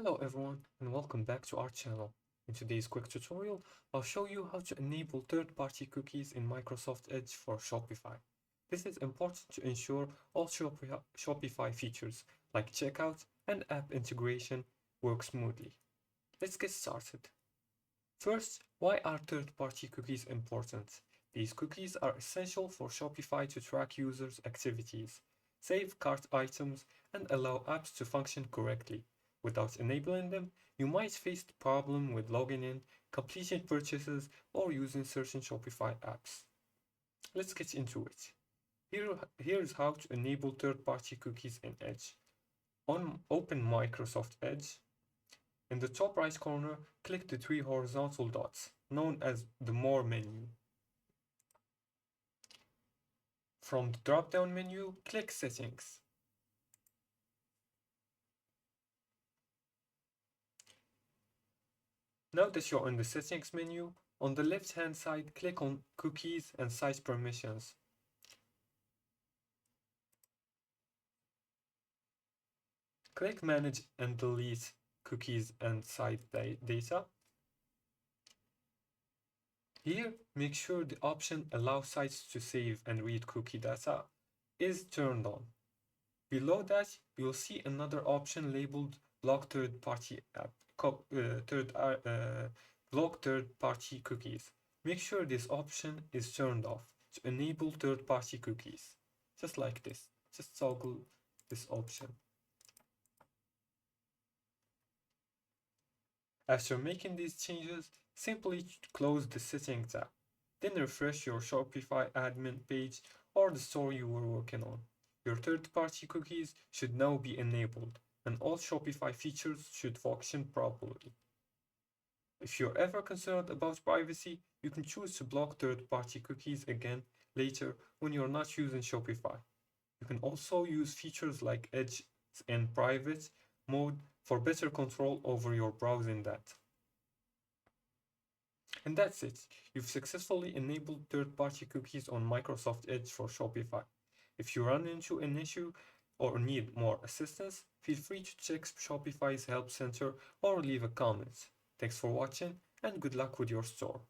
Hello everyone and welcome back to our channel. In today's quick tutorial, I'll show you how to enable third-party cookies in Microsoft Edge for Shopify. This is important to ensure all Shopify features like checkout and app integration work smoothly. Let's get started. First, why are third-party cookies important? These cookies are essential for Shopify to track users' activities, save cart items, and allow apps to function correctly. Without enabling them, you might face the problem with logging in, completing purchases, or using certain Shopify apps. Let's get into it. Here's how to enable third-party cookies in Edge. Open Microsoft Edge. In the top right corner, click the three horizontal dots, known as the More menu. From the drop-down menu, click Settings. Now that you're in the Settings menu, on the left-hand side, click on Cookies and Site Permissions. Click Manage and Delete Cookies and Site Data. Here, make sure the option Allow sites to save and read cookie data is turned on. Below that, you'll see another option labeled Block Third-Party Block Third-Party Cookies. Make sure this option is turned off to enable third-party cookies. Just like this. Just toggle this option. After making these changes, simply close the Settings tab. Then refresh your Shopify admin page or the store you were working on. Your third-party cookies should now be enabled, and all Shopify features should function properly. If you're ever concerned about privacy, you can choose to block third-party cookies again later when you're not using Shopify. You can also use features like Edge and Private mode for better control over your browsing data. And that's it. You've successfully enabled third-party cookies on Microsoft Edge for Shopify. If you run into an issue or need more assistance, feel free to check Shopify's Help Center or leave a comment. Thanks for watching and good luck with your store.